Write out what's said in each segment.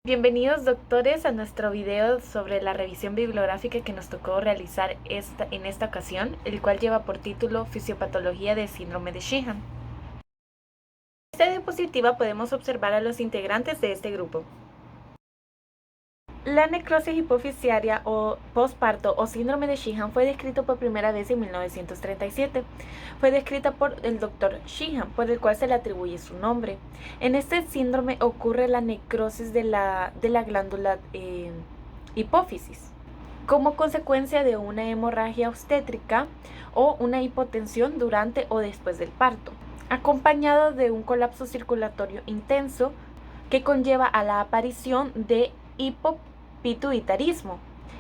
Bienvenidos doctores a nuestro video sobre la revisión bibliográfica que nos tocó realizar en esta ocasión, el cual lleva por título Fisiopatología del síndrome de Sheehan. En esta diapositiva podemos observar a los integrantes de este grupo. La necrosis hipofisiaria o posparto o síndrome de Sheehan fue descrito por primera vez en 1937. Fue descrita por el Dr. Sheehan, por el cual se le atribuye su nombre. En este síndrome ocurre la necrosis de la glándula hipófisis como consecuencia de una hemorragia obstétrica o una hipotensión durante o después del parto, acompañado de un colapso circulatorio intenso que conlleva a la aparición de hipopituitarismo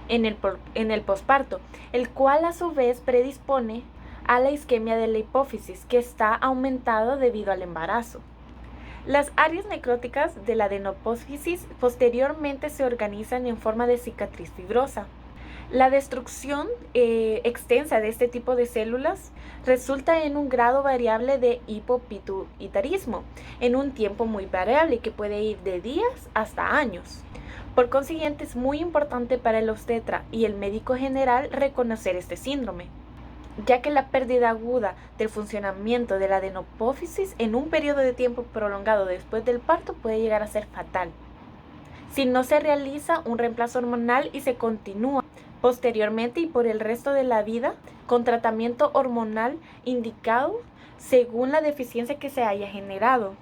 en el posparto, el cual a su vez predispone a la isquemia de la hipófisis, que está aumentado debido al embarazo. Las áreas necróticas de la adenopófisis posteriormente se organizan en forma de cicatriz fibrosa. La destrucción extensa de este tipo de células resulta en un grado variable de hipopituitarismo, en un tiempo muy variable que puede ir de días hasta años. Por consiguiente, es muy importante para el obstetra y el médico general reconocer este síndrome, ya que la pérdida aguda del funcionamiento de la adenopófisis en un periodo de tiempo prolongado después del parto puede llegar a ser fatal. Si no se realiza un reemplazo hormonal y se continúa posteriormente y por el resto de la vida con tratamiento hormonal indicado según la deficiencia que se haya generado.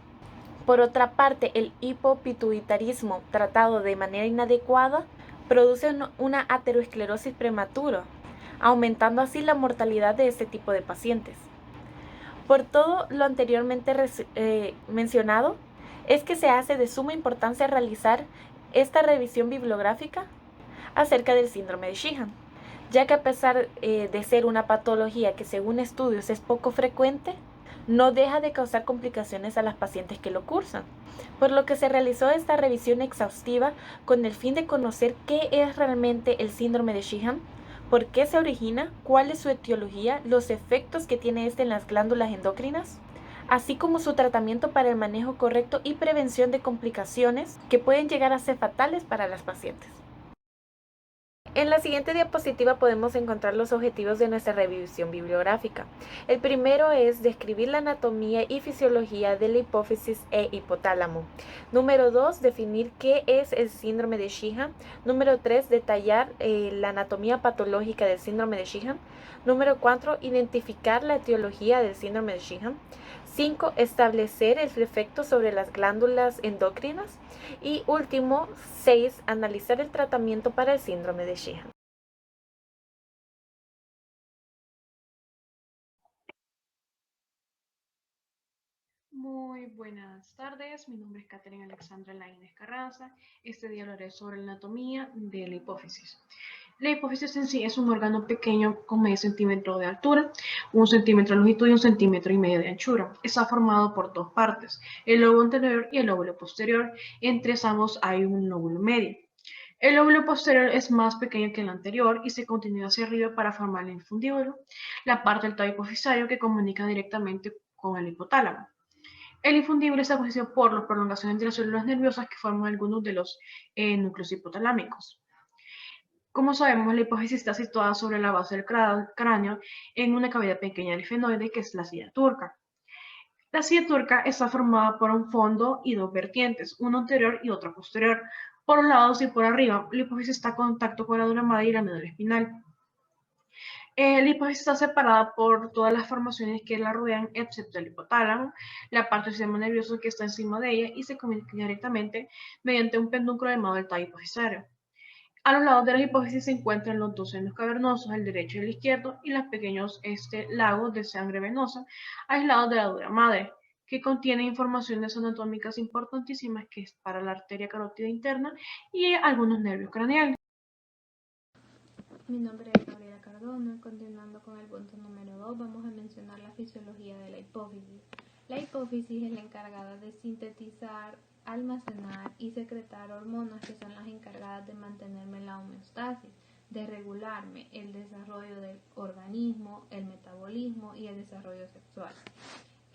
Por otra parte, el hipopituitarismo tratado de manera inadecuada produce una aterosclerosis prematura, aumentando así la mortalidad de este tipo de pacientes. Por todo lo anteriormente mencionado, es que se hace de suma importancia realizar esta revisión bibliográfica acerca del síndrome de Sheehan, ya que a pesar de ser una patología que según estudios es poco frecuente, no deja de causar complicaciones a las pacientes que lo cursan, por lo que se realizó esta revisión exhaustiva con el fin de conocer qué es realmente el síndrome de Sheehan, por qué se origina, cuál es su etiología, los efectos que tiene este en las glándulas endocrinas, así como su tratamiento para el manejo correcto y prevención de complicaciones que pueden llegar a ser fatales para las pacientes. En la siguiente diapositiva podemos encontrar los objetivos de nuestra revisión bibliográfica. El primero es describir la anatomía y fisiología de la hipófisis e hipotálamo. Número 2, definir qué es el síndrome de Sheehan. Número 3, detallar la anatomía patológica del síndrome de Sheehan. Número 4, identificar la etiología del síndrome de Sheehan. 5, establecer el efecto sobre las glándulas endocrinas. Y último, 6, analizar el tratamiento para el síndrome de Sheehan. Muy buenas tardes, mi nombre es Catherine Alexandra Laínez Carranza. Este día hablaré sobre la anatomía de la hipófisis. La hipófisis en sí es un órgano pequeño con medio centímetro de altura, 1 centímetro de longitud y 1,5 cm de anchura. Está formado por dos partes, el lóbulo anterior y el lóbulo posterior. Entre ambos hay un lóbulo medio. El lóbulo posterior es más pequeño que el anterior y se continúa hacia arriba para formar el infundíbulo, la parte del tallo hipofisario que comunica directamente con el hipotálamo. El infundíbulo está constituido por las prolongaciones de las células nerviosas que forman algunos de los núcleos hipotalámicos. Como sabemos, la hipófisis está situada sobre la base del cráneo en una cavidad pequeña del efenoide que es la silla turca. La silla turca está formada por un fondo y dos vertientes, una anterior y otra posterior. Por los lados y por arriba, la hipófisis está en contacto con la dura madre y la médula espinal. La hipófisis está separada por todas las formaciones que la rodean, excepto el hipotálamo, la parte del sistema nervioso que está encima de ella y se comunica directamente mediante un pedúnculo llamado el tallo hipofisario. A los lados de la hipófisis se encuentran los dos senos cavernosos, el derecho y el izquierdo, y los pequeños lagos de sangre venosa aislados de la dura madre, que contiene informaciones anatómicas importantísimas que es para la arteria carótida interna y algunos nervios craneales. Mi nombre es Gabriela Cardona. Continuando con el punto número 2, vamos a mencionar la fisiología de la hipófisis. La hipófisis es la encargada de sintetizar, almacenar y secretar hormonas que son las encargadas de mantenerme en la homeostasis, de regularme el desarrollo del organismo, el metabolismo y el desarrollo sexual.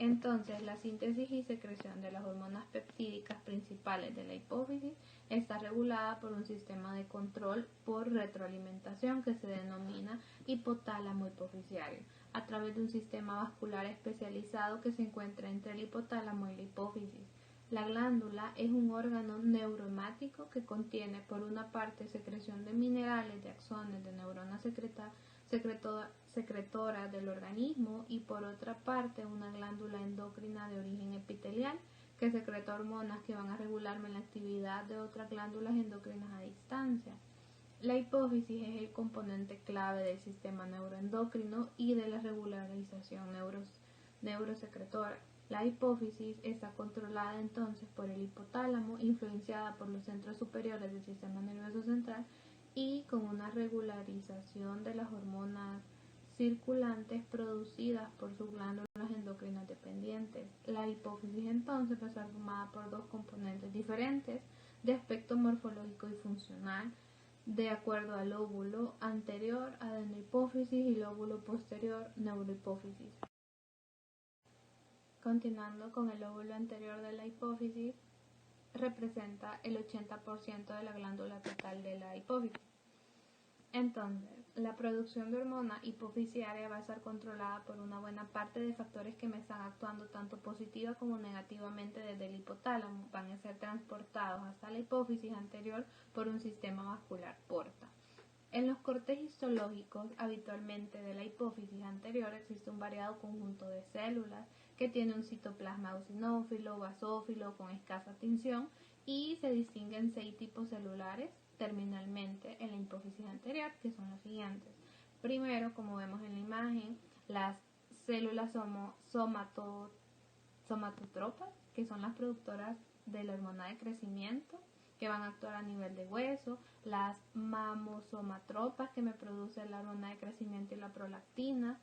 Entonces, la síntesis y secreción de las hormonas peptídicas principales de la hipófisis está regulada por un sistema de control por retroalimentación que se denomina hipotálamo hipofisiario, a través de un sistema vascular especializado que se encuentra entre el hipotálamo y la hipófisis. La glándula es un órgano neurohemático que contiene por una parte secreción de minerales, de axones, de neuronas secretoras del organismo y por otra parte una glándula endocrina de origen epitelial que secreta hormonas que van a regular la actividad de otras glándulas endocrinas a distancia. La hipófisis es el componente clave del sistema neuroendocrino y de la regularización neurosecretora. La hipófisis está controlada entonces por el hipotálamo, influenciada por los centros superiores del sistema nervioso central y con una regularización de las hormonas circulantes producidas por sus glándulas endocrinas dependientes. La hipófisis entonces está formada por dos componentes diferentes de aspecto morfológico y funcional, de acuerdo al lóbulo anterior, adenohipófisis, y lóbulo posterior, neurohipófisis. Continuando con el lóbulo anterior de la hipófisis, representa el 80% de la glándula total de la hipófisis. Entonces, la producción de hormona hipofisiaria va a estar controlada por una buena parte de factores que me están actuando tanto positiva como negativamente desde el hipotálamo. Van a ser transportados hasta la hipófisis anterior por un sistema vascular porta. En los cortes histológicos, habitualmente de la hipófisis anterior, existe un variado conjunto de células que tiene un citoplasma eosinófilo, basófilo con escasa tinción y se distinguen 6 tipos celulares terminalmente en la hipófisis anterior, que son los siguientes. Primero, como vemos en la imagen, las células somatotropas, que son las productoras de la hormona de crecimiento, que van a actuar a nivel de hueso, las mamosomatropas, que me producen la hormona de crecimiento y la prolactina,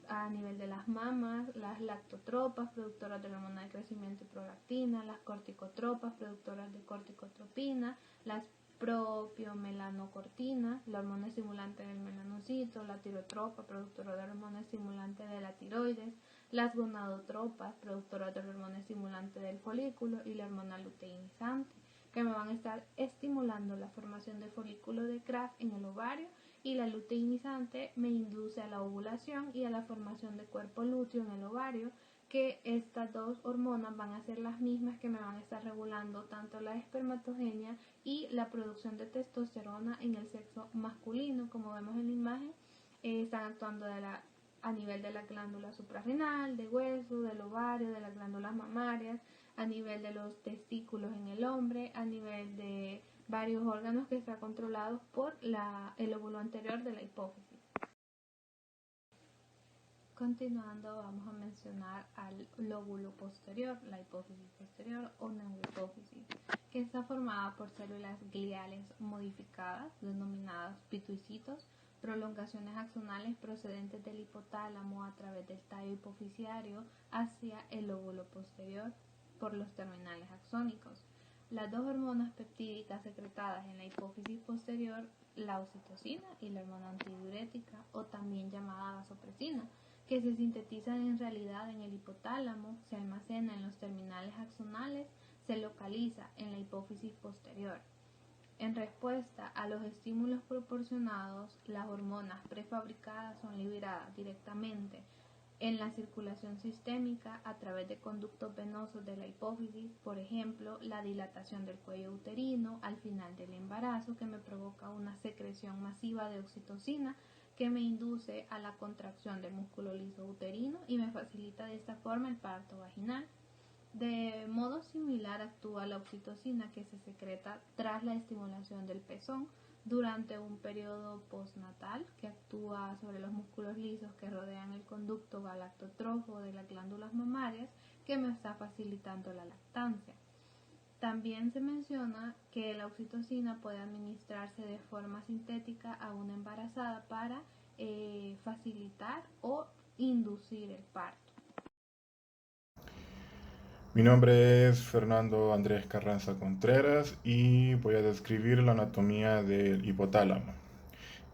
a nivel de las mamas, las lactotropas, productoras de la hormona de crecimiento y prolactina, las corticotropas, productoras de corticotropina, las propiomelanocortina, la hormona estimulante del melanocito, la tirotropa, productora de la hormona estimulante de la tiroides, las gonadotropas, productoras de la hormona estimulante del folículo, y la hormona luteinizante, que me van a estar estimulando la formación de folículo de Kraft en el ovario, y la luteinizante me induce a la ovulación y a la formación de cuerpo lúteo en el ovario, que estas dos hormonas van a ser las mismas que me van a estar regulando tanto la espermatogenia y la producción de testosterona en el sexo masculino. Como vemos en la imagen, están actuando a nivel de la glándula suprarrenal, de hueso, del ovario, de las glándulas mamarias, a nivel de los testículos en el hombre, a nivel de varios órganos que están controlados por el lóbulo anterior de la hipófisis. Continuando, vamos a mencionar al lóbulo posterior, la hipófisis posterior o neurohipófisis, que está formada por células gliales modificadas, denominadas pituicitos, prolongaciones axonales procedentes del hipotálamo a través del tallo hipofisiario hacia el lóbulo posterior por los terminales axónicos. Las dos hormonas peptídicas secretadas en la hipófisis posterior, la oxitocina y la hormona antidiurética, o también llamada vasopresina, que se sintetizan en realidad en el hipotálamo, se almacena en los terminales axonales, se localiza en la hipófisis posterior. En respuesta a los estímulos proporcionados, las hormonas prefabricadas son liberadas directamente en la circulación sistémica a través de conductos venosos de la hipófisis, por ejemplo, la dilatación del cuello uterino al final del embarazo, que me provoca una secreción masiva de oxitocina que me induce a la contracción del músculo liso uterino y me facilita de esta forma el parto vaginal. De modo similar actúa la oxitocina, que se secreta tras la estimulación del pezón durante un periodo postnatal, que actúa sobre los músculos lisos que rodean el conducto galactotrofo de las glándulas mamarias, que me está facilitando la lactancia. También se menciona que la oxitocina puede administrarse de forma sintética a una embarazada para facilitar o inducir el parto. Mi nombre es Fernando Andrés Carranza Contreras y voy a describir la anatomía del hipotálamo.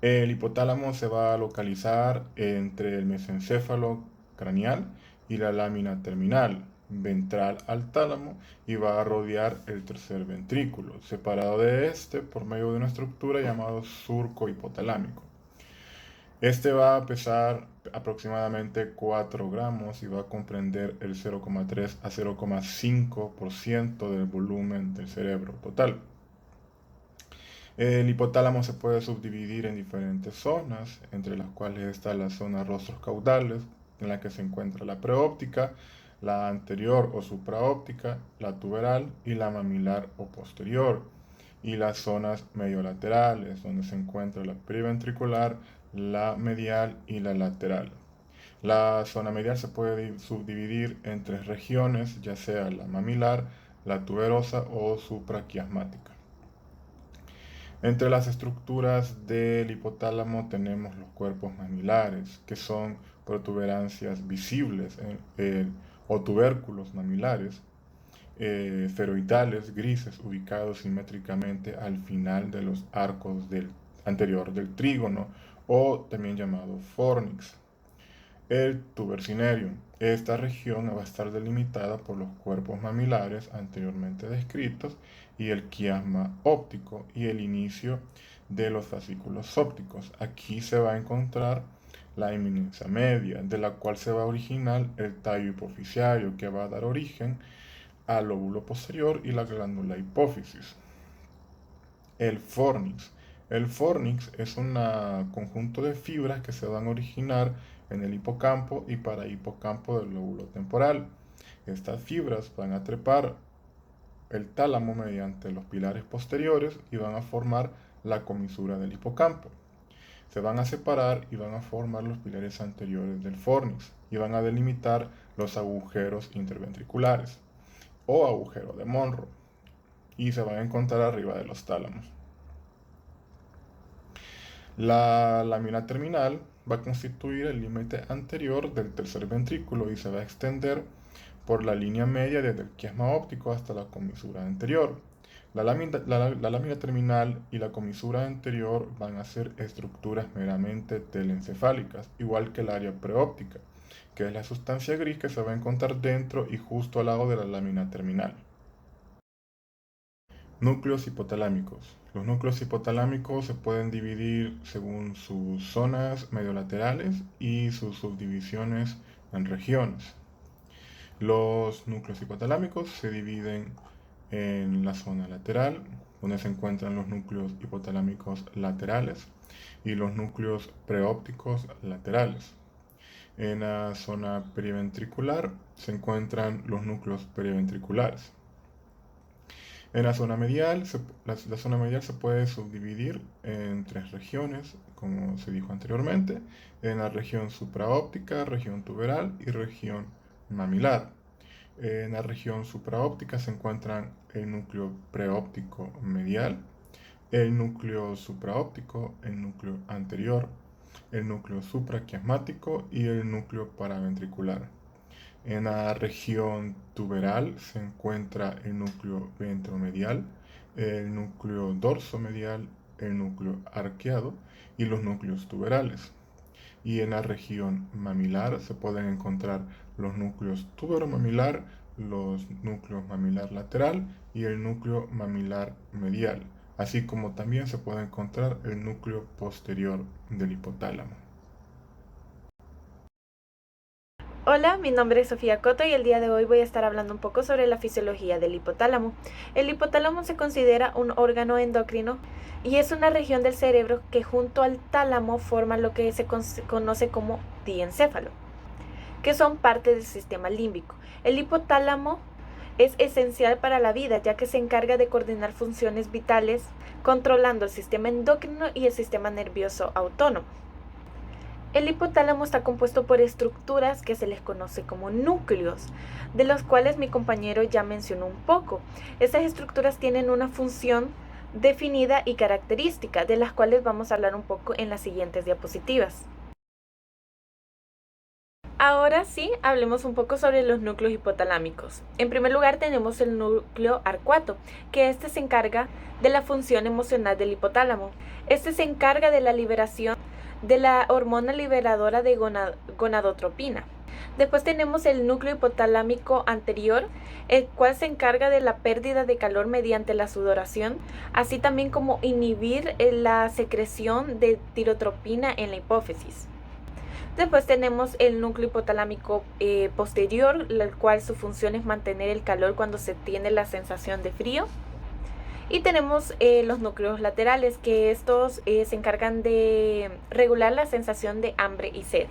El hipotálamo se va a localizar entre el mesencéfalo craneal y la lámina terminal, ventral al tálamo, y va a rodear el tercer ventrículo, separado de este por medio de una estructura llamada surco hipotalámico. Este va a pesar aproximadamente 4 gramos y va a comprender el 0,3 a 0,5% del volumen del cerebro total. El hipotálamo se puede subdividir en diferentes zonas, entre las cuales está la zona rostros caudales, en la que se encuentra la preóptica, la anterior o supraóptica, la tuberal y la mamilar o posterior, y las zonas mediolaterales, donde se encuentra la periventricular, la medial y la lateral. La zona medial se puede subdividir en 3 regiones, ya sea la mamilar, la tuberosa o supraquiasmática. Entre las estructuras del hipotálamo tenemos los cuerpos mamilares, que son protuberancias visibles o tubérculos mamilares, esferoidales, grises, ubicados simétricamente al final de los arcos anterior del trígono, o también llamado fornix. El tubercinerium. Esta región va a estar delimitada por los cuerpos mamilares anteriormente descritos y el quiasma óptico y el inicio de los fascículos ópticos. Aquí se va a encontrar la eminencia media, de la cual se va a originar el tallo hipofisiario, que va a dar origen al lóbulo posterior y la glándula hipófisis. El fornix. El fornix es un conjunto de fibras que se van a originar en el hipocampo y parahipocampo del lóbulo temporal. Estas fibras van a trepar el tálamo mediante los pilares posteriores y van a formar la comisura del hipocampo. Se van a separar y van a formar los pilares anteriores del fornix y van a delimitar los agujeros interventriculares o agujero de Monro, y se van a encontrar arriba de los tálamos. La lámina terminal va a constituir el límite anterior del tercer ventrículo y se va a extender por la línea media desde el quiasma óptico hasta la comisura anterior. La lámina terminal y la comisura anterior van a ser estructuras meramente telencefálicas, igual que el área preóptica, que es la sustancia gris que se va a encontrar dentro y justo al lado de la lámina terminal. Núcleos hipotalámicos. Los núcleos hipotalámicos se pueden dividir según sus zonas mediolaterales y sus subdivisiones en regiones. Los núcleos hipotalámicos se dividen en la zona lateral, donde se encuentran los núcleos hipotalámicos laterales y los núcleos preópticos laterales. En la zona periventricular se encuentran los núcleos periventriculares. En la zona medial, la zona medial se puede subdividir en 3 regiones, como se dijo anteriormente, en la región supraóptica, región tuberal y región mamilar. En la región supraóptica se encuentran el núcleo preóptico medial, el núcleo supraóptico, el núcleo anterior, el núcleo supraquiasmático y el núcleo paraventricular. En la región tuberal se encuentra el núcleo ventromedial, el núcleo dorsomedial, el núcleo arqueado y los núcleos tuberales. Y en la región mamilar se pueden encontrar los núcleos tuberomamilar, los núcleos mamilar lateral y el núcleo mamilar medial, así como también se puede encontrar el núcleo posterior del hipotálamo. Hola, mi nombre es Sofía Coto y el día de hoy voy a estar hablando un poco sobre la fisiología del hipotálamo. El hipotálamo se considera un órgano endocrino y es una región del cerebro que junto al tálamo forma lo que se conoce como diencéfalo, que son parte del sistema límbico. El hipotálamo es esencial para la vida, ya que se encarga de coordinar funciones vitales, controlando el sistema endocrino y el sistema nervioso autónomo. El hipotálamo está compuesto por estructuras que se les conoce como núcleos, de los cuales mi compañero ya mencionó un poco. Estas estructuras tienen una función definida y característica, de las cuales vamos a hablar un poco en las siguientes diapositivas. Ahora sí, hablemos un poco sobre los núcleos hipotalámicos. En primer lugar tenemos el núcleo arcuato, que este se encarga de la función emocional del hipotálamo. Este se encarga de la liberación de la hormona liberadora de gonadotropina. Después tenemos el núcleo hipotalámico anterior, el cual se encarga de la pérdida de calor mediante la sudoración, así también como inhibir la secreción de tirotropina en la hipófisis. Después tenemos el núcleo hipotalámico posterior, el cual su función es mantener el calor cuando se tiene la sensación de frío. Y tenemos los núcleos laterales, que estos se encargan de regular la sensación de hambre y sed.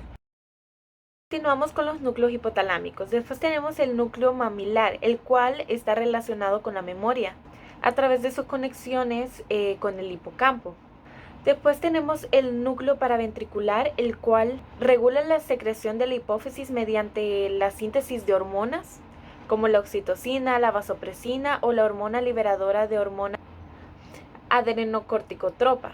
Continuamos con los núcleos hipotalámicos. Después tenemos el núcleo mamilar, el cual está relacionado con la memoria a través de sus conexiones con el hipocampo. Después tenemos el núcleo paraventricular, el cual regula la secreción de la hipófisis mediante la síntesis de hormonas, como la oxitocina, la vasopresina o la hormona liberadora de hormona adrenocorticotropa.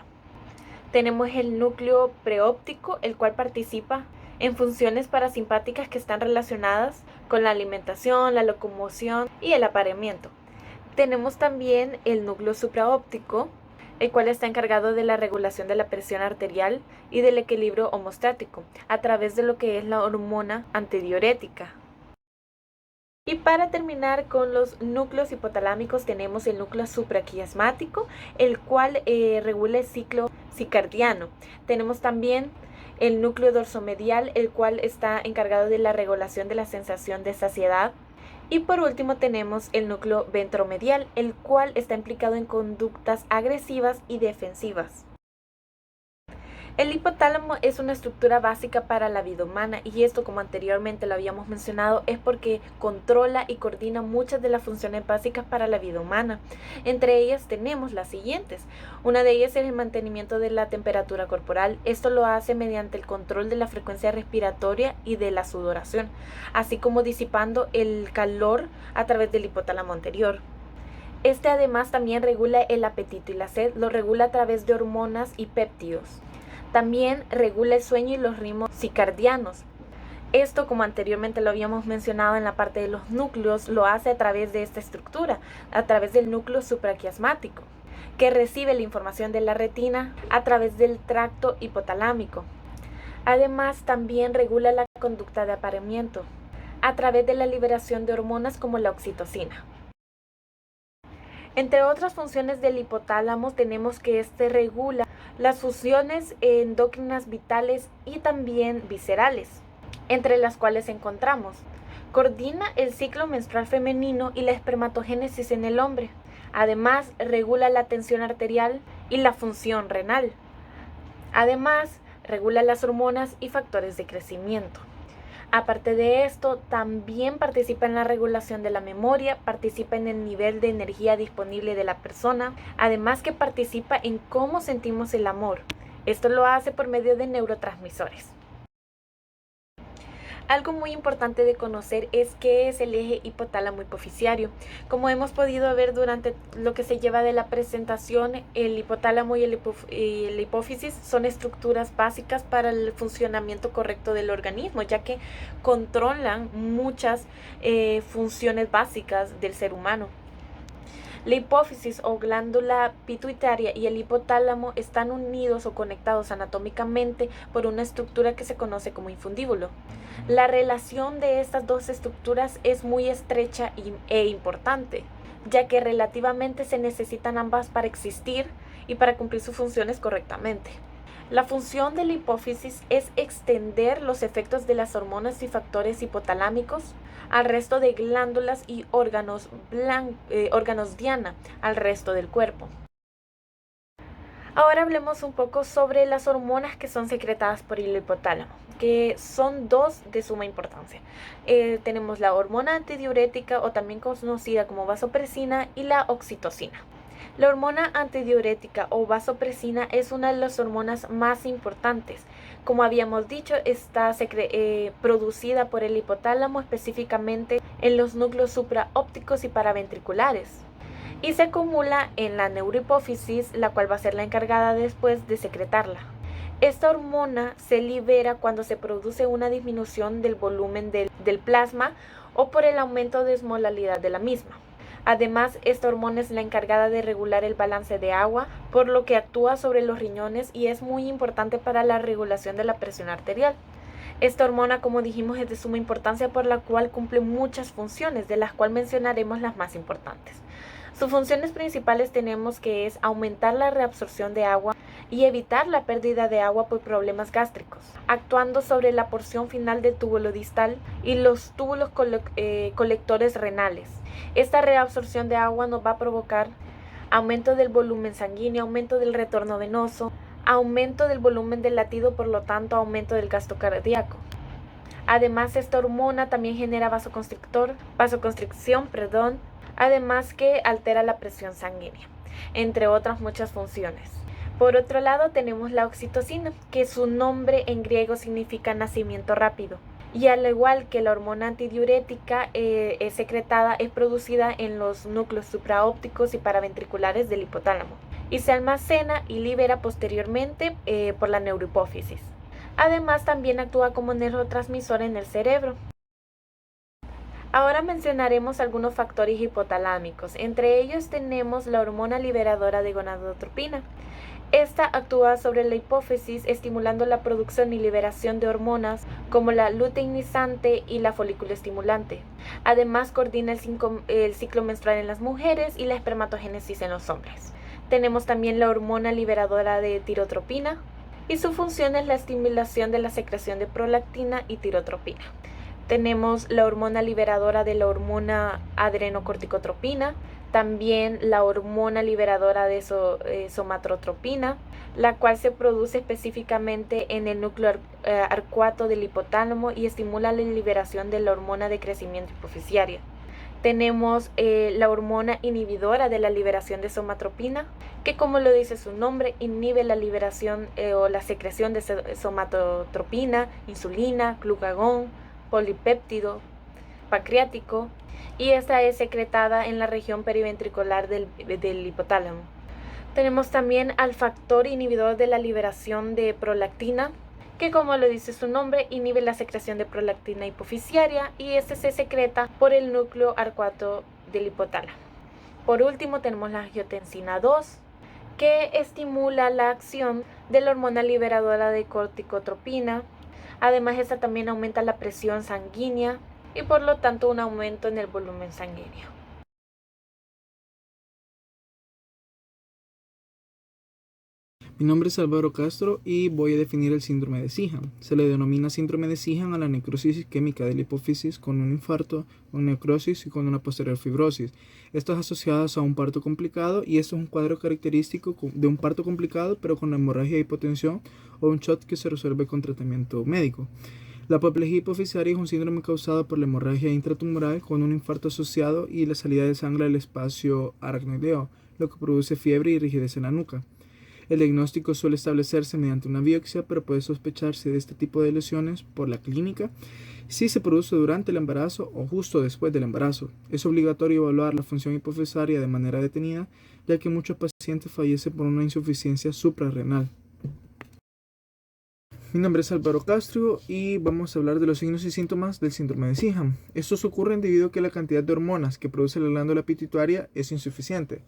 Tenemos el núcleo preóptico, el cual participa en funciones parasimpáticas que están relacionadas con la alimentación, la locomoción y el apareamiento. Tenemos también el núcleo supraóptico, el cual está encargado de la regulación de la presión arterial y del equilibrio homostático a través de lo que es la hormona antidiurética. Y para terminar con los núcleos hipotalámicos tenemos el núcleo supraquiasmático, el cual regula el ciclo circadiano. Tenemos también el núcleo dorsomedial, el cual está encargado de la regulación de la sensación de saciedad. Y por último tenemos el núcleo ventromedial, el cual está implicado en conductas agresivas y defensivas. El hipotálamo es una estructura básica para la vida humana y esto, como anteriormente lo habíamos mencionado, es porque controla y coordina muchas de las funciones básicas para la vida humana. Entre ellas tenemos las siguientes. Una de ellas es el mantenimiento de la temperatura corporal. Esto lo hace mediante el control de la frecuencia respiratoria y de la sudoración, así como disipando el calor a través del hipotálamo anterior. Este además también regula el apetito y la sed, lo regula a través de hormonas y péptidos. También regula el sueño y los ritmos circadianos. Esto, como anteriormente lo habíamos mencionado en la parte de los núcleos, lo hace a través de esta estructura, a través del núcleo supraquiasmático, que recibe la información de la retina a través del tracto hipotalámico. Además, también regula la conducta de apareamiento a través de la liberación de hormonas como la oxitocina. Entre otras funciones del hipotálamo tenemos que este regula las funciones endocrinas vitales y también viscerales, entre las cuales encontramos: coordina el ciclo menstrual femenino y la espermatogénesis en el hombre. Además, regula la tensión arterial y la función renal. Además, regula las hormonas y factores de crecimiento. Aparte de esto, también participa en la regulación de la memoria, participa en el nivel de energía disponible de la persona, además que participa en cómo sentimos el amor. Esto lo hace por medio de neurotransmisores. Algo muy importante de conocer es qué es el eje hipotálamo hipoficiario. Como hemos podido ver durante lo que se lleva de la presentación, el hipotálamo y la hipófisis son estructuras básicas para el funcionamiento correcto del organismo, ya que controlan muchas funciones básicas del ser humano. La hipófisis o glándula pituitaria y el hipotálamo están unidos o conectados anatómicamente por una estructura que se conoce como infundíbulo. La relación de estas dos estructuras es muy estrecha e importante, ya que relativamente se necesitan ambas para existir y para cumplir sus funciones correctamente. La función de la hipófisis es extender los efectos de las hormonas y factores hipotalámicos al resto de glándulas y órganos diana al resto del cuerpo. Ahora hablemos un poco sobre las hormonas que son secretadas por el hipotálamo, que son dos de suma importancia. Tenemos la hormona antidiurética, o también conocida como vasopresina, y la oxitocina. La hormona antidiurética o vasopresina es una de las hormonas más importantes. Como habíamos dicho, está producida por el hipotálamo, específicamente en los núcleos supraópticos y paraventriculares, y se acumula en la neurohipófisis, la cual va a ser la encargada después de secretarla. Esta hormona se libera cuando se produce una disminución del volumen del plasma o por el aumento de osmolalidad de la misma. Además, esta hormona es la encargada de regular el balance de agua, por lo que actúa sobre los riñones y es muy importante para la regulación de la presión arterial. Esta hormona, como dijimos, es de suma importancia por la cual cumple muchas funciones, de las cuales mencionaremos las más importantes. Sus funciones principales tenemos que es aumentar la reabsorción de agua y evitar la pérdida de agua por problemas gástricos, actuando sobre la porción final del túbulo distal y los túbulos colectores renales. Esta reabsorción de agua nos va a provocar aumento del volumen sanguíneo, aumento del retorno venoso, aumento del volumen del latido, por lo tanto aumento del gasto cardíaco. Además, esta hormona también genera vasoconstricción, además que altera la presión sanguínea, entre otras muchas funciones. Por otro lado, tenemos la oxitocina, que su nombre en griego significa nacimiento rápido. Y al igual que la hormona antidiurética es secretada, es producida en los núcleos supraópticos y paraventriculares del hipotálamo y se almacena y libera posteriormente por la neurohipófisis. Además, también actúa como neurotransmisor en el cerebro. Ahora mencionaremos algunos factores hipotalámicos. Entre ellos tenemos la hormona liberadora de gonadotropina. Esta actúa sobre la hipófisis, estimulando la producción y liberación de hormonas como la luteinizante y la folículo-estimulante. Además, coordina el ciclo menstrual en las mujeres y la espermatogénesis en los hombres. Tenemos también la hormona liberadora de tirotropina y su función es la estimulación de la secreción de prolactina y tirotropina. Tenemos la hormona liberadora de la hormona adrenocorticotropina, también la hormona liberadora de somatotropina, la cual se produce específicamente en el núcleo arcuato del hipotálamo y estimula la liberación de la hormona de crecimiento hipoficiaria. Tenemos la hormona inhibidora de la liberación de somatotropina, que como lo dice su nombre, inhibe la liberación o la secreción de somatotropina, insulina, glucagón, polipéptido pancreático, y esta es secretada en la región periventricular del hipotálamo. Tenemos también al factor inhibidor de la liberación de prolactina, que como lo dice su nombre, inhibe la secreción de prolactina hipoficiaria y este se secreta por el núcleo arcuato del hipotálamo. Por último tenemos la angiotensina 2, que estimula la acción de la hormona liberadora de corticotropina. Además, esta también aumenta la presión sanguínea y por lo tanto un aumento en el volumen sanguíneo. Mi nombre es Álvaro Castro y voy a definir el síndrome de Sijam. Se le denomina síndrome de Sijam a la necrosis isquémica de la hipófisis con un infarto, con necrosis y con una posterior fibrosis. Esto es asociado a un parto complicado y esto es un cuadro característico de un parto complicado pero con hemorragia y hipotensión o un shock que se resuelve con tratamiento médico. La apoplejía hipoficiaria es un síndrome causado por la hemorragia intratumoral con un infarto asociado y la salida de sangre del espacio aracnoideo, lo que produce fiebre y rigidez en la nuca. El diagnóstico suele establecerse mediante una biopsia, pero puede sospecharse de este tipo de lesiones por la clínica si se produce durante el embarazo o justo después del embarazo. Es obligatorio evaluar la función hipofisaria de manera detenida, ya que muchos pacientes fallecen por una insuficiencia suprarrenal. Mi nombre es Álvaro Castro y vamos a hablar de los signos y síntomas del síndrome de Sijam. Estos ocurren debido a que la cantidad de hormonas que produce la glándula pituitaria es insuficiente.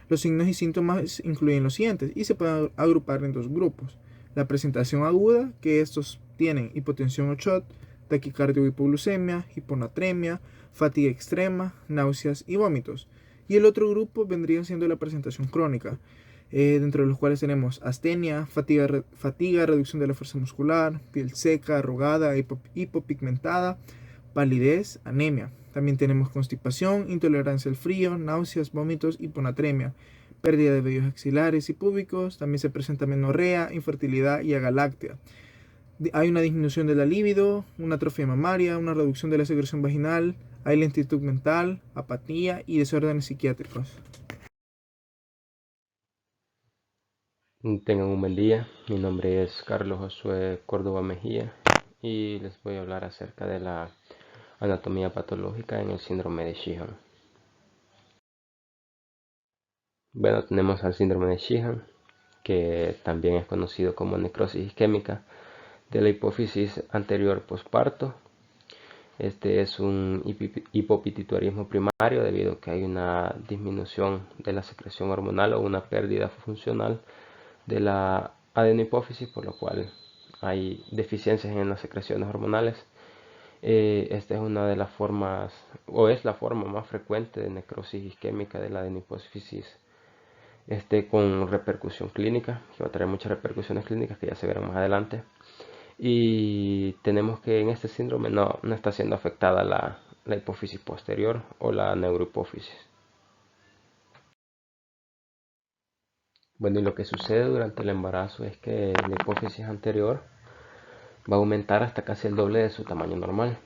Los signos y síntomas incluyen los siguientes y se pueden agrupar en dos grupos. La presentación aguda, que estos tienen hipotensión o shock, taquicardia o hipoglucemia, hiponatremia, fatiga extrema, náuseas y vómitos. Y el otro grupo vendría siendo la presentación crónica, dentro de los cuales tenemos astenia, fatiga, reducción de la fuerza muscular, piel seca, arrugada, hipopigmentada, palidez, anemia. También tenemos constipación, intolerancia al frío, náuseas, vómitos, hiponatremia, pérdida de vellos axilares y púbicos. También se presenta menorrea, infertilidad y agaláctea. Hay una disminución de la libido, una atrofia mamaria, una reducción de la secreción vaginal, hay lentitud mental, apatía y desórdenes psiquiátricos. Tengan un buen día, mi nombre es Carlos Josué Córdoba Mejía y les voy a hablar acerca de la anatomía patológica en el síndrome de Sijam. Bueno, tenemos al síndrome de Sijam, que también es conocido como necrosis isquémica de la hipófisis anterior posparto. Este es un hipopituitarismo primario debido a que hay una disminución de la secreción hormonal o una pérdida funcional de la adenohipófisis, por lo cual hay deficiencias en las secreciones hormonales. Esta es una de las formas, o es la forma más frecuente de necrosis isquémica de la adenohipófisis, con repercusión clínica, que va a traer muchas repercusiones clínicas que ya se verán más adelante. Y tenemos que en este síndrome no está siendo afectada la hipófisis posterior o la neurohipófisis. Bueno, y lo que sucede durante el embarazo es que la hipófisis anterior va a aumentar hasta casi el doble de su tamaño normal.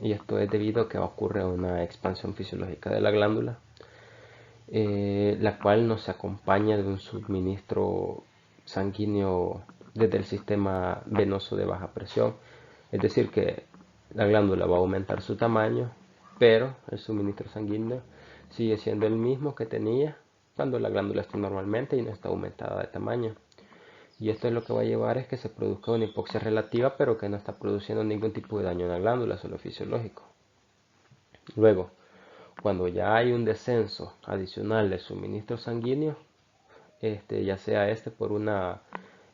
Y esto es debido a que ocurre una expansión fisiológica de la glándula, la cual no se acompaña de un suministro sanguíneo desde el sistema venoso de baja presión. Es decir, que la glándula va a aumentar su tamaño, pero el suministro sanguíneo sigue siendo el mismo que tenía cuando la glándula está normalmente y no está aumentada de tamaño. Y esto es lo que va a llevar es que se produzca una hipoxia relativa, pero que no está produciendo ningún tipo de daño en la glándula, solo fisiológico. Luego, cuando ya hay un descenso adicional del suministro sanguíneo, ya sea por una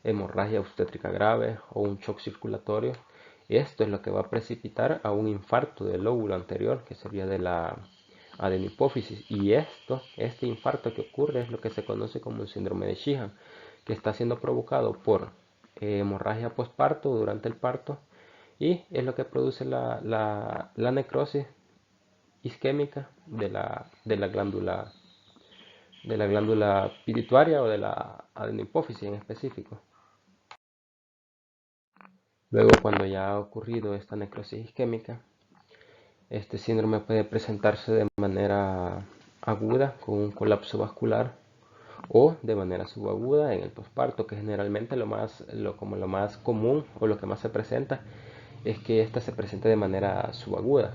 hemorragia obstétrica grave o un shock circulatorio, esto es lo que va a precipitar a un infarto del lóbulo anterior, que sería de la adenohipófisis. Y este infarto que ocurre es lo que se conoce como un síndrome de Sheehan, que está siendo provocado por hemorragia postparto durante el parto, y es lo que produce la necrosis isquémica de la glándula pituitaria o de la adenohipófisis en específico. Luego, cuando ya ha ocurrido esta necrosis isquémica, este síndrome puede presentarse de manera aguda con un colapso vascular o de manera subaguda en el posparto, que generalmente lo más común o lo que más se presenta es que esta se presente de manera subaguda.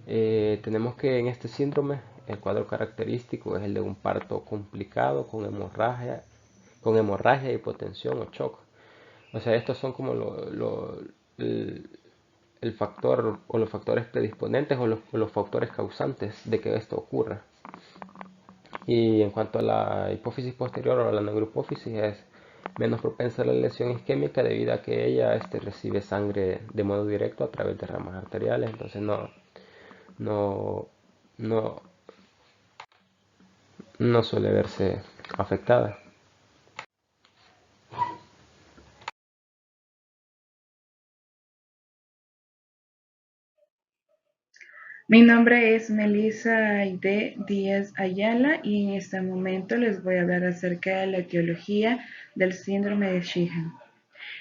Tenemos que en este síndrome el cuadro característico es el de un parto complicado con hemorragia, hipotensión o shock. O sea, estos son como el factor o los factores predisponentes o los factores causantes de que esto ocurra. Y en cuanto a la hipófisis posterior o a la neurohipófisis, es menos propensa a la lesión isquémica debido a que ella recibe sangre de modo directo a través de ramas arteriales, entonces no suele verse afectada. Mi nombre es Melissa Aide Díaz Ayala y en este momento les voy a hablar acerca de la etiología del síndrome de Sheehan.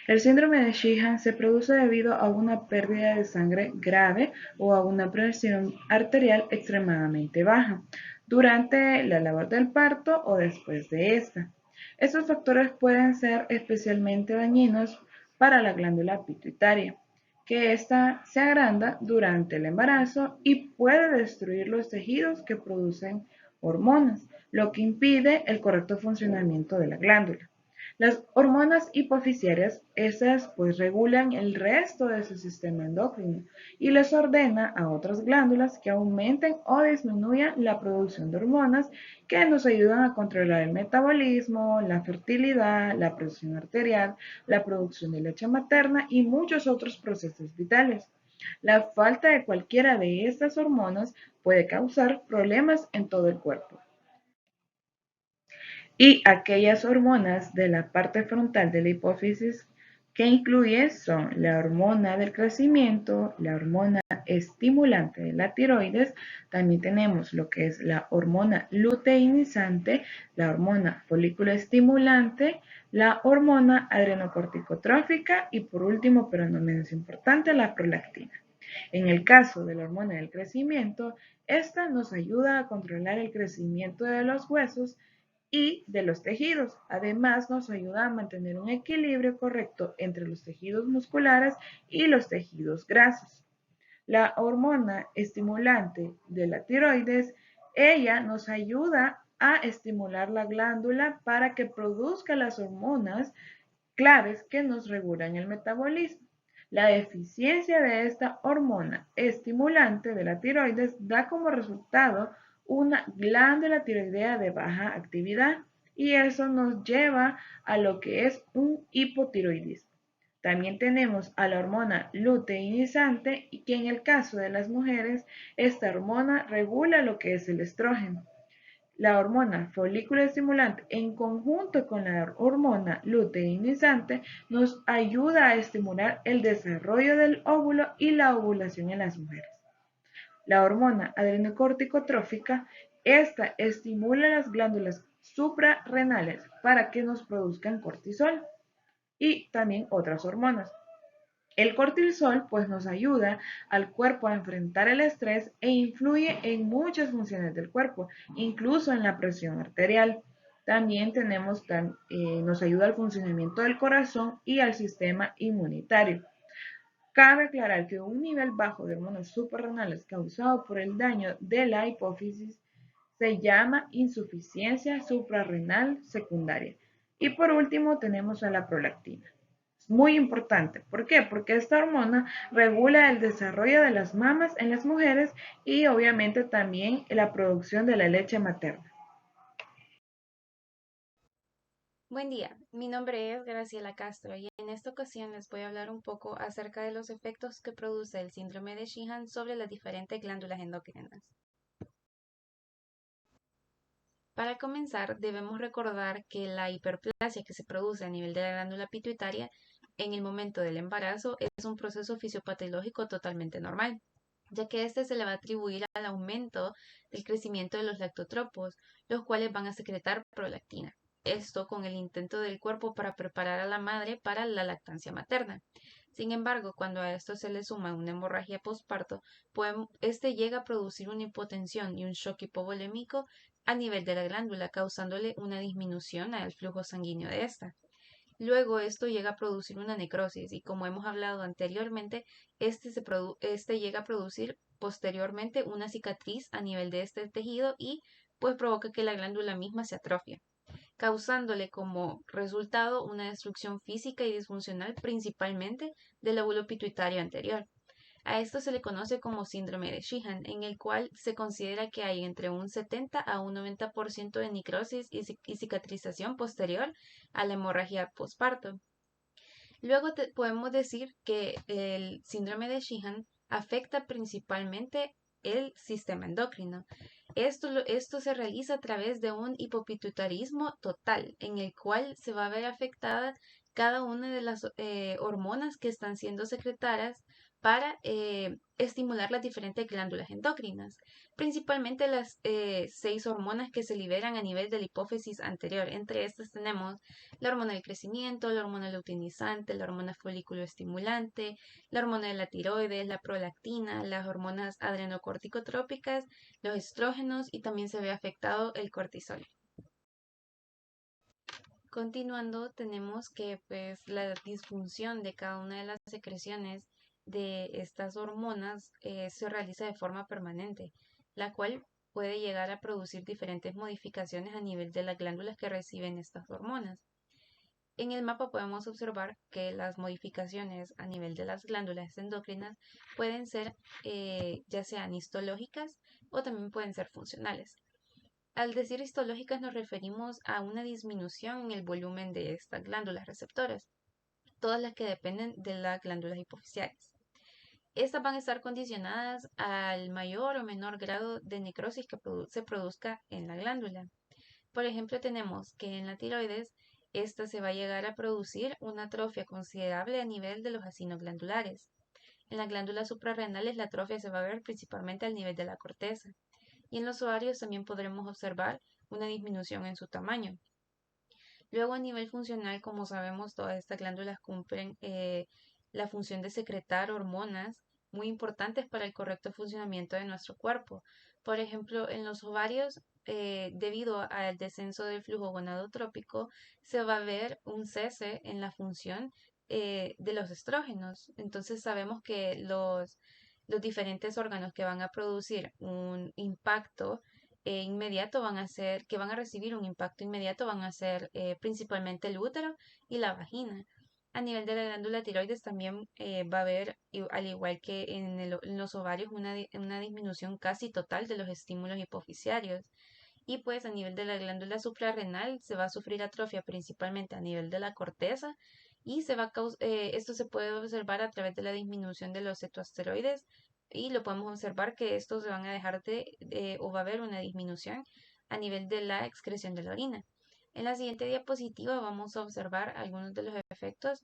El síndrome de Sheehan se produce debido a una pérdida de sangre grave o a una presión arterial extremadamente baja durante la labor del parto o después de esta. Estos factores pueden ser especialmente dañinos para la glándula pituitaria, que ésta se agranda durante el embarazo y puede destruir los tejidos que producen hormonas, lo que impide el correcto funcionamiento de la glándula. Las hormonas hipofisiarias, esas pues regulan el resto de su sistema endocrino y les ordena a otras glándulas que aumenten o disminuyan la producción de hormonas que nos ayudan a controlar el metabolismo, la fertilidad, la presión arterial, la producción de leche materna y muchos otros procesos vitales. La falta de cualquiera de estas hormonas puede causar problemas en todo el cuerpo. Y aquellas hormonas de la parte frontal de la hipófisis que incluye son la hormona del crecimiento, la hormona estimulante de la tiroides, también tenemos lo que es la hormona luteinizante, la hormona folículo estimulante, la hormona adrenocorticotrófica y por último, pero no menos importante, la prolactina. En el caso de la hormona del crecimiento, esta nos ayuda a controlar el crecimiento de los huesos y de los tejidos. Además, nos ayuda a mantener un equilibrio correcto entre los tejidos musculares y los tejidos grasos. La hormona estimulante de la tiroides, ella nos ayuda a estimular la glándula para que produzca las hormonas claves que nos regulan el metabolismo. La deficiencia de esta hormona estimulante de la tiroides da como resultado una glándula tiroidea de baja actividad y eso nos lleva a lo que es un hipotiroidismo. También tenemos a la hormona luteinizante y que en el caso de las mujeres, esta hormona regula lo que es el estrógeno. La hormona folículo estimulante en conjunto con la hormona luteinizante nos ayuda a estimular el desarrollo del óvulo y la ovulación en las mujeres. La hormona adrenocorticotrófica, esta estimula las glándulas suprarrenales para que nos produzcan cortisol y también otras hormonas. El cortisol pues nos ayuda al cuerpo a enfrentar el estrés e influye en muchas funciones del cuerpo, incluso en la presión arterial. También nos ayuda al funcionamiento del corazón y al sistema inmunitario. Cabe aclarar que un nivel bajo de hormonas suprarrenales causado por el daño de la hipófisis se llama insuficiencia suprarrenal secundaria. Y por último tenemos a la prolactina. Es muy importante. ¿Por qué? Porque esta hormona regula el desarrollo de las mamas en las mujeres y obviamente también la producción de la leche materna. Buen día, mi nombre es Graciela Castro y en esta ocasión les voy a hablar un poco acerca de los efectos que produce el síndrome de Sheehan sobre las diferentes glándulas endocrinas. Para comenzar, debemos recordar que la hiperplasia que se produce a nivel de la glándula pituitaria en el momento del embarazo es un proceso fisiopatológico totalmente normal, ya que este se le va a atribuir al aumento del crecimiento de los lactotropos, los cuales van a secretar prolactina. Esto con el intento del cuerpo para preparar a la madre para la lactancia materna. Sin embargo, cuando a esto se le suma una hemorragia postparto, este llega a producir una hipotensión y un shock hipovolémico a nivel de la glándula, causándole una disminución al flujo sanguíneo de esta. Luego esto llega a producir una necrosis y como hemos hablado anteriormente, este llega a producir posteriormente una cicatriz a nivel de este tejido y pues provoca que la glándula misma se atrofie, causándole como resultado una destrucción física y disfuncional principalmente del lóbulo pituitario anterior. A esto se le conoce como síndrome de Sheehan, en el cual se considera que hay entre un 70 a un 90% de necrosis y cicatrización posterior a la hemorragia postparto. Luego podemos decir que el síndrome de Sheehan afecta principalmente el sistema endocrino. Esto se realiza a través de un hipopituitarismo total, en el cual se va a ver afectada cada una de las hormonas que están siendo secretadas para estimular las diferentes glándulas endocrinas, principalmente las 6 hormonas que se liberan a nivel de la hipófisis anterior. Entre estas tenemos la hormona del crecimiento, la hormona luteinizante, la hormona folículo estimulante, la hormona de la tiroides, la prolactina, las hormonas adrenocorticotrópicas, los estrógenos y también se ve afectado el cortisol. Continuando, tenemos que pues la disfunción de cada una de las secreciones de estas hormonas se realiza de forma permanente, la cual puede llegar a producir diferentes modificaciones a nivel de las glándulas que reciben estas hormonas. En el mapa podemos observar que las modificaciones a nivel de las glándulas endocrinas pueden ser ya sean histológicas o también pueden ser funcionales. Al decir histológicas nos referimos a una disminución en el volumen de estas glándulas receptoras, todas las que dependen de las glándulas hipofisiales. Estas van a estar condicionadas al mayor o menor grado de necrosis que se produzca en la glándula. Por ejemplo, tenemos que en la tiroides, esta se va a llegar a producir una atrofia considerable a nivel de los acinos glandulares. En las glándulas suprarrenales la atrofia se va a ver principalmente al nivel de la corteza. Y en los ovarios también podremos observar una disminución en su tamaño. Luego a nivel funcional, como sabemos, todas estas glándulas cumplen la función de secretar hormonas muy importantes para el correcto funcionamiento de nuestro cuerpo. Por ejemplo, en los ovarios, debido al descenso del flujo gonadotrópico, se va a ver un cese en la función de los estrógenos. Entonces sabemos que los diferentes órganos que van a producir un impacto inmediato que van a recibir un impacto inmediato van a ser principalmente el útero y la vagina. A nivel de la glándula tiroides también va a haber, al igual que en los ovarios, una disminución casi total de los estímulos hipofisiarios. y pues a nivel de la glándula suprarrenal se va a sufrir atrofia principalmente a nivel de la corteza y esto se puede observar a través de la disminución de los cetoasteroides y lo podemos observar que estos se van a dejar o va a haber una disminución a nivel de la excreción de la orina. En la siguiente diapositiva vamos a observar algunos de los efectos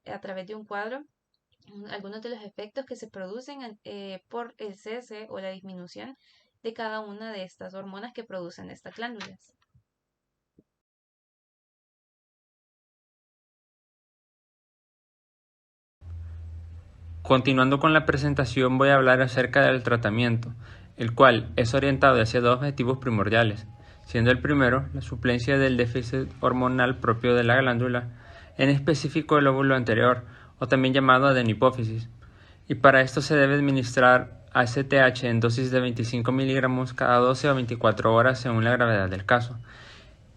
a través de un cuadro, algunos de los efectos que se producen por el cese o la disminución de cada una de estas hormonas que producen estas glándulas. Continuando con la presentación, voy a hablar acerca del tratamiento, el cual es orientado hacia dos objetivos primordiales, siendo el primero la suplencia del déficit hormonal propio de la glándula, en específico el óvulo anterior, o también llamado adenopófisis, y para esto se debe administrar ACTH en dosis de 25 miligramos cada 12 o 24 horas según la gravedad del caso.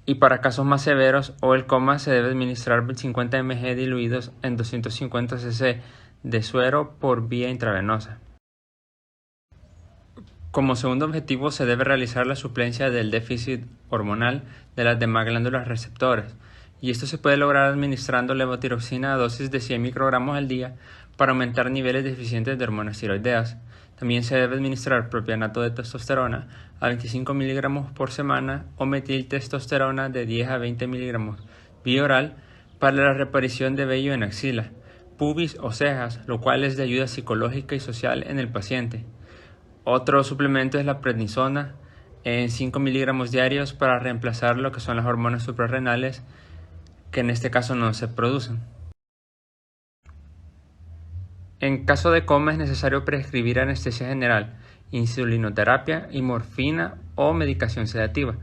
Y para casos más severos o el coma se debe administrar 50 mg diluidos en 250 cc de suero por vía intravenosa. Como segundo objetivo se debe realizar la suplencia del déficit hormonal de las demás glándulas receptores, y esto se puede lograr administrando levotiroxina a dosis de 100 microgramos al día para aumentar niveles deficientes de hormonas tiroideas. También se debe administrar propianato de testosterona a 25 miligramos por semana o metiltestosterona de 10 a 20 miligramos vía oral para la reaparición de vello en axila, pubis o cejas, lo cual es de ayuda psicológica y social en el paciente. Otro suplemento es la prednisona en 5 miligramos diarios para reemplazar lo que son las hormonas suprarrenales que en este caso no se producen. En caso de coma es necesario prescribir anestesia general, insulinoterapia y morfina o medicación sedativa.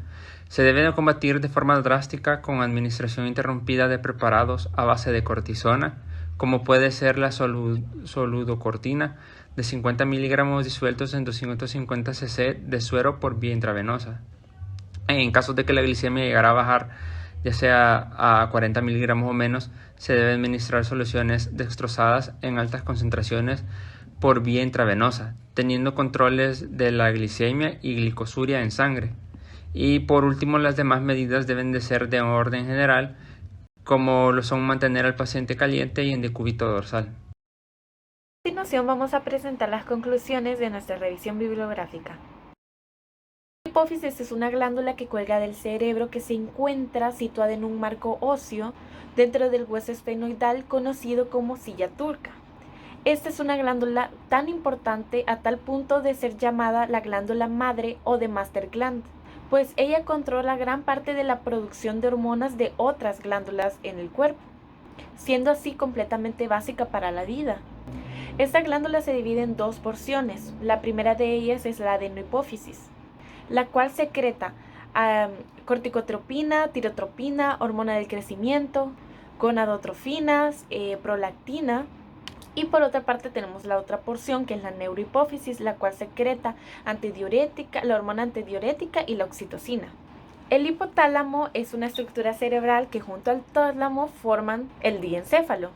Se debe de combatir de forma drástica con administración interrumpida de preparados a base de cortisona, como puede ser la soludocortina de 50 miligramos disueltos en 250 cc de suero por vía intravenosa. En caso de que la glicemia llegara a bajar, ya sea a 40 miligramos o menos, se debe administrar soluciones dextrosadas en altas concentraciones por vía intravenosa, teniendo controles de la glicemia y glicosuria en sangre. Y por último, las demás medidas deben de ser de orden general, como lo son mantener al paciente caliente y en decúbito dorsal. A continuación vamos a presentar las conclusiones de nuestra revisión bibliográfica. La hipófisis es una glándula que cuelga del cerebro que se encuentra situada en un marco óseo dentro del hueso esfenoidal conocido como silla turca. Esta es una glándula tan importante a tal punto de ser llamada la glándula madre o de master gland, pues ella controla gran parte de la producción de hormonas de otras glándulas en el cuerpo, siendo así completamente básica para la vida. Esta glándula se divide en dos porciones. La primera de ellas es la adenopófisis, la cual secreta corticotropina, tirotropina, hormona del crecimiento, gonadotrofinas, prolactina. Y por otra parte tenemos la otra porción que es la neurohipófisis, la cual secreta la hormona antidiurética y la oxitocina. El hipotálamo es una estructura cerebral que junto al tálamo forman el diencéfalo.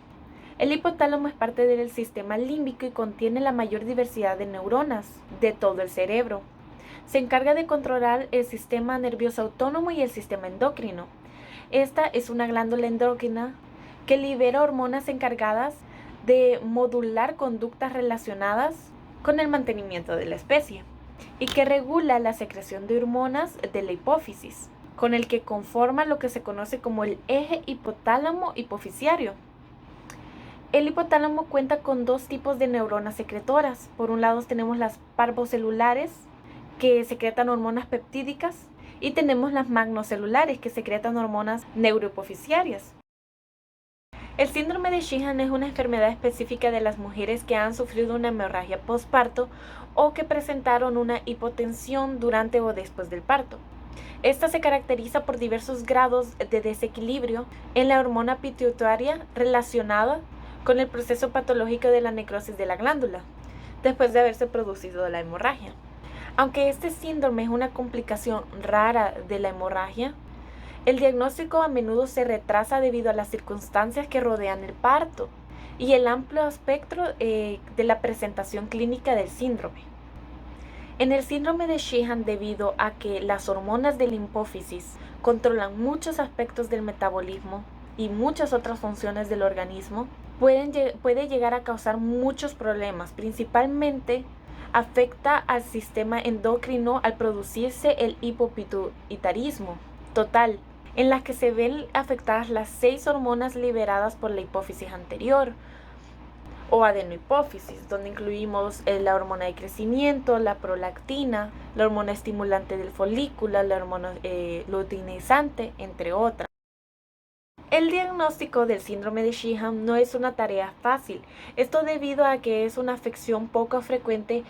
El hipotálamo es parte del sistema límbico y contiene la mayor diversidad de neuronas de todo el cerebro. Se encarga de controlar el sistema nervioso autónomo y el sistema endocrino. Esta es una glándula endocrina que libera hormonas encargadas de modular conductas relacionadas con el mantenimiento de la especie y que regula la secreción de hormonas de la hipófisis, con el que conforma lo que se conoce como el eje hipotálamo-hipofisiario. El hipotálamo cuenta con dos tipos de neuronas secretoras. Por un lado tenemos las parvocelulares, que secretan hormonas peptídicas, y tenemos las magnocelulares, que secretan hormonas neurohipofisiarias. El síndrome de Sheehan es una enfermedad específica de las mujeres que han sufrido una hemorragia postparto o que presentaron una hipotensión durante o después del parto. Esta se caracteriza por diversos grados de desequilibrio en la hormona pituitaria relacionada con el proceso patológico de la necrosis de la glándula, después de haberse producido la hemorragia. Aunque este síndrome es una complicación rara de la hemorragia, el diagnóstico a menudo se retrasa debido a las circunstancias que rodean el parto y el amplio espectro de la presentación clínica del síndrome. En el síndrome de Sheehan, debido a que las hormonas de la hipófisis controlan muchos aspectos del metabolismo y muchas otras funciones del organismo, puede llegar a causar muchos problemas. Principalmente afecta al sistema endocrino al producirse el hipopituitarismo total, en la que se ven afectadas las 6 hormonas liberadas por la hipófisis anterior o adenohipófisis, donde incluimos la hormona de crecimiento, la prolactina, la hormona estimulante del folículo, la hormona luteinizante, entre otras. El diagnóstico del síndrome de Sheehan no es una tarea fácil, esto debido a que es una afección poco frecuente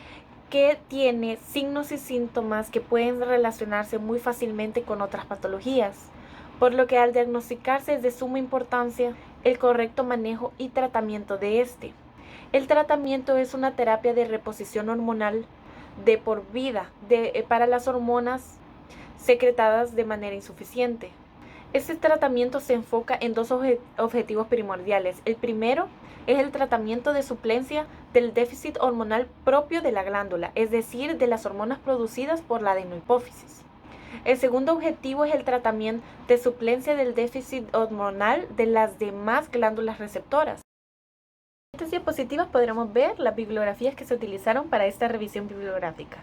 que tiene signos y síntomas que pueden relacionarse muy fácilmente con otras patologías, por lo que al diagnosticarse es de suma importancia el correcto manejo y tratamiento de este. El tratamiento es una terapia de reposición hormonal de por vida para las hormonas secretadas de manera insuficiente. Este tratamiento se enfoca en 2 objetivos primordiales. El primero es el tratamiento de suplencia del déficit hormonal propio de la glándula, es decir, de las hormonas producidas por la adenohipófisis. El segundo objetivo es el tratamiento de suplencia del déficit hormonal de las demás glándulas receptoras. En estas diapositivas podremos ver las bibliografías que se utilizaron para esta revisión bibliográfica.